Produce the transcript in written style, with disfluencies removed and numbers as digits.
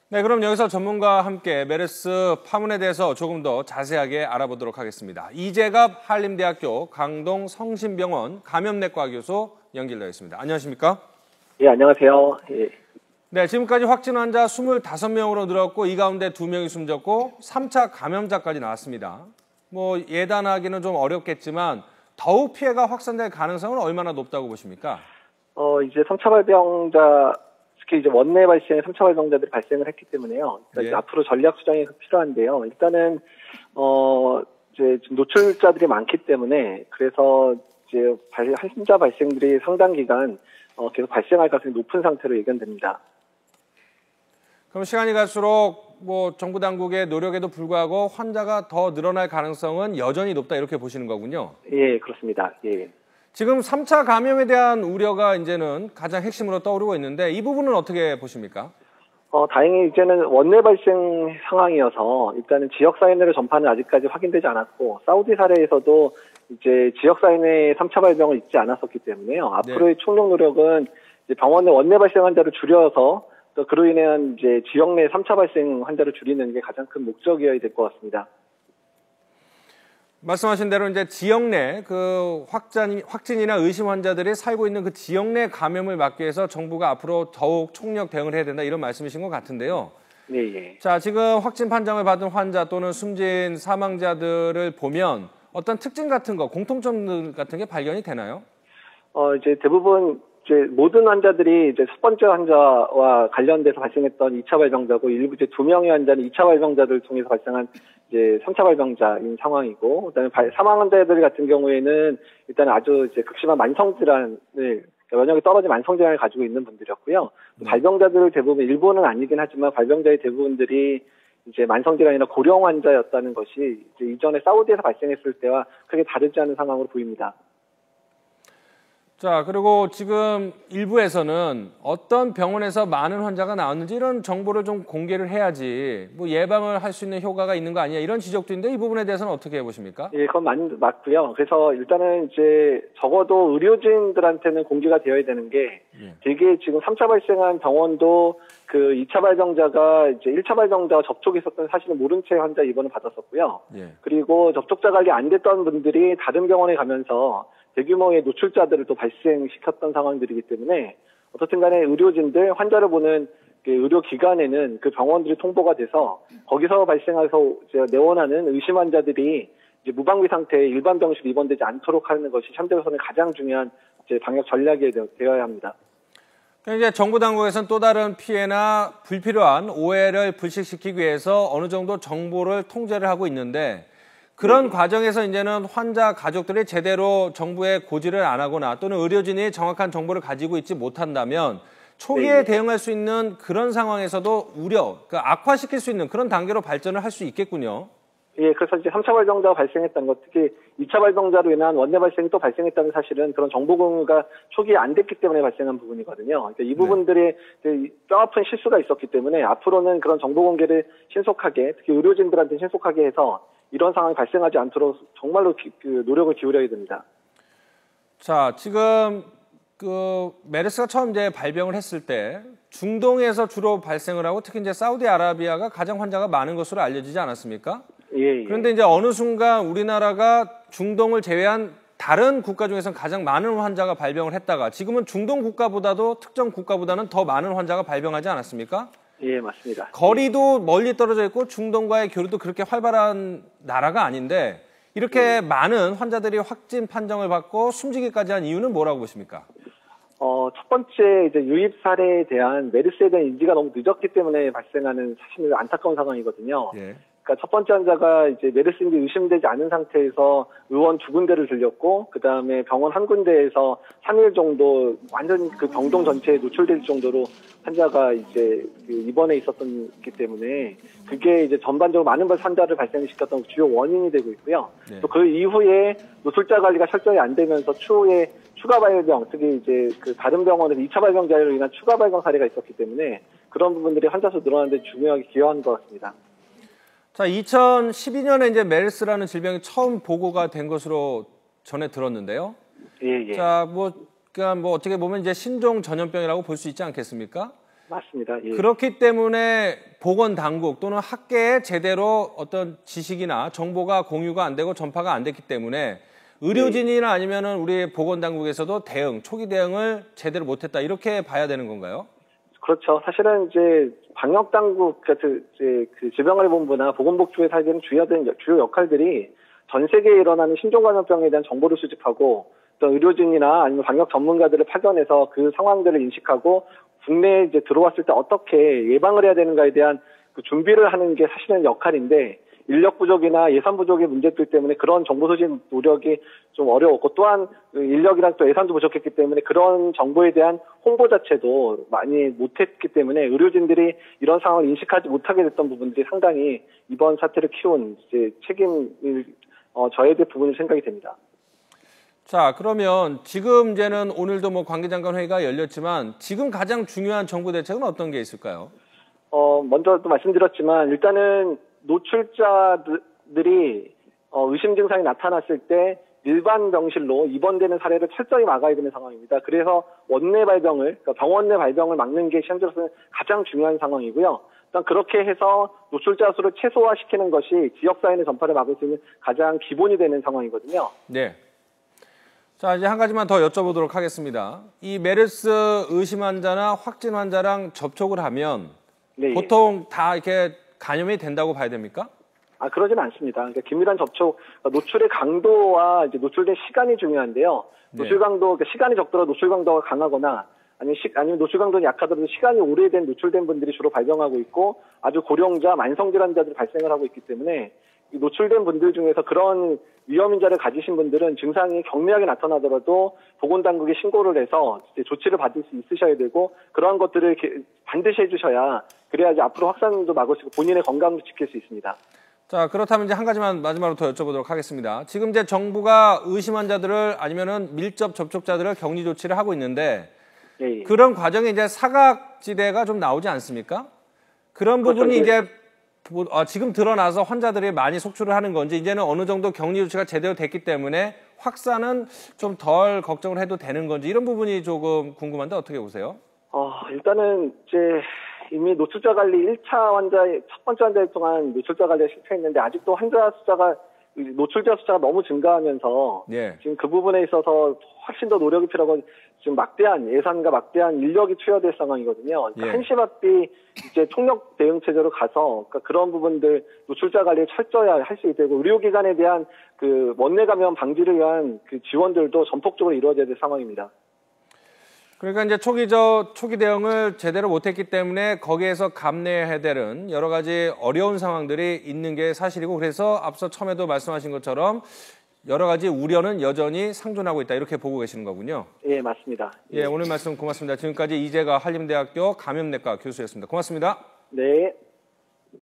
네, 그럼 여기서 전문가와 함께 메르스 파문에 대해서 조금 더 자세하게 알아보도록 하겠습니다. 이재갑 한림대학교 강동 성심병원 감염내과 교수 연결되어 있습니다. 안녕하십니까? 예, 안녕하세요. 예. 네, 지금까지 확진 환자 25명으로 늘었고 이 가운데 2명이 숨졌고 3차 감염자까지 나왔습니다. 뭐 예단하기는 좀 어렵겠지만 더욱 피해가 확산될 가능성은 얼마나 높다고 보십니까? 이제 3차 발병자, 특히 이제 원내 발생의 3차 발병자들이 발생을 했기 때문에요. 예. 앞으로 전략 수정이 필요한데요. 일단은 이제 노출자들이 많기 때문에 그래서 이제 환자 발생들이 상당 기간 계속 발생할 가능성이 높은 상태로 예견됩니다. 그럼 시간이 갈수록 뭐 정부 당국의 노력에도 불구하고 환자가 더 늘어날 가능성은 여전히 높다 이렇게 보시는 거군요. 예, 그렇습니다. 예. 지금 3차 감염에 대한 우려가 이제는 가장 핵심으로 떠오르고 있는데 이 부분은 어떻게 보십니까? 다행히 이제는 원내 발생 상황이어서 일단은 지역 사회 내로 전파는 아직까지 확인되지 않았고 사우디 사례에서도 이제 지역 사회 내에 3차 발병을 잊지 않았었기 때문에요. 앞으로의 총력 노력은 이제 병원 내 원내 발생 환자를 줄여서 또 그로 인한 이제 지역 내 3차 발생 환자를 줄이는 게 가장 큰 목적이어야 될 것 같습니다. 말씀하신 대로 이제 지역 내 그 확진이나 의심 환자들이 살고 있는 그 지역 내 감염을 막기 위해서 정부가 앞으로 더욱 총력 대응을 해야 된다 이런 말씀이신 것 같은데요. 네, 예. 자, 지금 확진 판정을 받은 환자 또는 숨진 사망자들을 보면 어떤 특징 같은 거, 공통점 같은 게 발견이 되나요? 이제 대부분 이제 모든 환자들이 이제 첫 번째 환자와 관련돼서 발생했던 2차 발병자고 일부 이제 2명의 환자는 2차 발병자들을 통해서 발생한 이제 3차 발병자인 상황이고, 그다음에 사망 환자들 같은 경우에는 일단 아주 이제 극심한 만성 질환을 면역이 떨어진 만성 질환을 가지고 있는 분들이었고요. 발병자들 대부분 일부는 아니긴 하지만 발병자의 대부분들이 이제 만성 질환이나 고령 환자였다는 것이 이제 이전에 사우디에서 발생했을 때와 크게 다르지 않은 상황으로 보입니다. 자, 그리고 지금 일부에서는 어떤 병원에서 많은 환자가 나왔는지 이런 정보를 좀 공개를 해야지 뭐 예방을 할 수 있는 효과가 있는 거 아니냐 이런 지적도 있는데 이 부분에 대해서는 어떻게 보십니까? 예, 그건 맞고요. 그래서 일단은 이제 적어도 의료진들한테는 공개가 되어야 되는 게 되게 지금 3차 발생한 병원도 그 2차 발병자가 이제 1차 발병자와 접촉이 있었던 사실은 모른 채 환자 입원을 받았었고요. 그리고 접촉자 관리 안 됐던 분들이 다른 병원에 가면서 대규모의 노출자들을 또 발생시켰던 상황들이기 때문에 어떻든 간에 의료진들, 환자를 보는 그 의료기관에는 그 병원들이 통보가 돼서 거기서 발생해서 이제 내원하는 의심 환자들이 이제 무방비 상태의 일반 병실에 입원되지 않도록 하는 것이 현대에서는 가장 중요한 이제 방역 전략이 되어야 합니다. 이제 정부 당국에서는 또 다른 피해나 불필요한 오해를 불식시키기 위해서 어느 정도 정보를 통제를 하고 있는데 그런 과정에서 이제는 환자 가족들이 제대로 정부에 고지를 안 하거나 또는 의료진이 정확한 정보를 가지고 있지 못한다면 초기에 대응할 수 있는 그런 상황에서도 그러니까 악화시킬 수 있는 그런 단계로 발전을 할 수 있겠군요. 예, 그래서 이제 3차 발병자가 발생했다는 것, 특히 2차 발병자로 인한 원내 발생이 또 발생했다는 사실은 그런 정보 공유가 초기에 안 됐기 때문에 발생한 부분이거든요. 그러니까 이 부분들이 뼈아픈 실수가 있었기 때문에 앞으로는 그런 정보 공개를 신속하게, 특히 의료진들한테 신속하게 해서 이런 상황이 발생하지 않도록 정말로 노력을 기울여야 됩니다. 자, 지금 그 메르스가 처음 이제 발병을 했을 때 중동에서 주로 발생을 하고 특히 이제 사우디아라비아가 가장 환자가 많은 것으로 알려지지 않았습니까? 예. 그런데 이제 어느 순간 우리나라가 중동을 제외한 다른 국가 중에서는 가장 많은 환자가 발병을 했다가 지금은 중동 국가보다도 특정 국가보다는 더 많은 환자가 발병하지 않았습니까? 예, 맞습니다. 거리도 멀리 떨어져 있고 중동과의 교류도 그렇게 활발한 나라가 아닌데 이렇게 많은 환자들이 확진 판정을 받고 숨지기까지 한 이유는 뭐라고 보십니까? 첫 번째 이제 유입 사례에 대한 메르스에 대한 인지가 너무 늦었기 때문에 발생하는 사실 안타까운 상황이거든요. 그러니까 첫 번째 환자가 이제 메르스인지 의심되지 않은 상태에서 의원 2군데를 들렸고, 그 다음에 병원 한 군데에서 3일 정도 완전히 그 병동 전체에 노출될 정도로 환자가 이제 입원해 있었기 때문에 그게 이제 전반적으로 많은 환자를 발생시켰던 주요 원인이 되고 있고요. 또 그 이후에 노출자 관리가 철저히 안 되면서 추후에 추가 발병, 특히 이제 그 다른 병원에서 2차 발병자로 인한 추가 발병 사례가 있었기 때문에 그런 부분들이 환자 수 늘어나는 데 중요하게 기여한 것 같습니다. 자, 2012년에 이제 메르스라는 질병이 처음 보고가 된 것으로 전해 들었는데요. 예. 자, 그러니까 어떻게 보면 이제 신종 전염병이라고 볼 수 있지 않겠습니까? 맞습니다. 예. 그렇기 때문에 보건당국 또는 학계에 제대로 어떤 지식이나 정보가 공유가 안 되고 전파가 안 됐기 때문에 의료진이나 아니면은 우리 보건당국에서도 초기 대응을 제대로 못했다 이렇게 봐야 되는 건가요? 그렇죠. 사실은 이제 방역당국, 그 질병관리본부나 보건복지부에 살기는 주요 역할들이 전 세계에 일어나는 신종감염병에 대한 정보를 수집하고 또 의료진이나 아니면 방역 전문가들을 파견해서 그 상황들을 인식하고 국내에 이제 들어왔을 때 어떻게 예방을 해야 되는가에 대한 그 준비를 하는 게 사실은 역할인데 인력 부족이나 예산 부족의 문제들 때문에 그런 정보 소집 노력이 좀 어려웠고 또한 인력이랑 또 예산도 부족했기 때문에 그런 정보에 대한 홍보 자체도 많이 못했기 때문에 의료진들이 이런 상황을 인식하지 못하게 됐던 부분들이 상당히 이번 사태를 키운 이제 책임을 져야 될 부분이 생각이 됩니다. 자, 그러면 지금 이제는 오늘도 뭐 관계장관 회의가 열렸지만 지금 가장 중요한 정부 대책은 어떤 게 있을까요? 먼저도 말씀드렸지만 일단은 노출자들이 의심 증상이 나타났을 때 일반 병실로 입원되는 사례를 철저히 막아야 되는 상황입니다. 그래서 그러니까 병원 내 발병을 막는 게 현재로서는 가장 중요한 상황이고요. 일단 그렇게 해서 노출자 수를 최소화시키는 것이 지역사회 내 전파를 막을 수 있는 가장 기본이 되는 상황이거든요. 네. 자, 이제 한 가지만 더 여쭤보도록 하겠습니다. 이 메르스 의심 환자나 확진 환자랑 접촉을 하면 네, 보통 다 이렇게 감염이 된다고 봐야 됩니까? 그러진 않습니다. 그러니까 긴밀한 접촉, 노출의 강도와 이제 노출된 시간이 중요한데요. 노출 강도, 그러니까 시간이 적더라도 노출 강도가 강하거나 아니면 노출 강도는 약하더라도 시간이 오래된 노출된 분들이 주로 발병하고 있고 아주 고령자, 만성질환자들이 발생을 하고 있기 때문에 이 노출된 분들 중에서 그런 위험인자를 가지신 분들은 증상이 경미하게 나타나더라도 보건당국에 신고를 해서 이제 조치를 받을 수 있으셔야 되고 그러한 것들을 반드시 해주셔야 그래야지 앞으로 확산도 막을 수 있고 본인의 건강도 지킬 수 있습니다. 자, 그렇다면 이제 한 가지만 마지막으로 더 여쭤보도록 하겠습니다. 지금 이제 정부가 의심 환자들을 아니면은 밀접 접촉자들을 격리 조치를 하고 있는데 예. 그런 과정에 이제 사각지대가 좀 나오지 않습니까? 그런 부분이 이제 지금 드러나서 환자들이 많이 속출을 하는 건지 이제는 어느 정도 격리 조치가 제대로 됐기 때문에 확산은 좀 덜 걱정을 해도 되는 건지 이런 부분이 조금 궁금한데 어떻게 보세요? 일단은 이제 이미 노출자 관리 1차 첫 번째 환자 동안 노출자 관리에 실패했는데 아직도 노출자 숫자가 너무 증가하면서 지금 그 부분에 있어서 훨씬 더 노력이 필요하고 지금 막대한 예산과 막대한 인력이 투여될 상황이거든요. 그러니까 한시바삐 이제 총력 대응 체제로 가서 그러니까 그런 부분들 노출자 관리를 철저히 할 수 있고 의료기관에 대한 그 원내 감염 방지를 위한 그 지원들도 전폭적으로 이루어져야 될 상황입니다. 그러니까 이제 초기 대응을 제대로 못했기 때문에 거기에서 감내해야 되는 여러 가지 어려운 상황들이 있는 게 사실이고 그래서 앞서 처음에도 말씀하신 것처럼 여러 가지 우려는 여전히 상존하고 있다 이렇게 보고 계시는 거군요. 예, 맞습니다. 예, 오늘 말씀 고맙습니다. 지금까지 이재가 한림대학교 감염내과 교수였습니다. 고맙습니다. 네.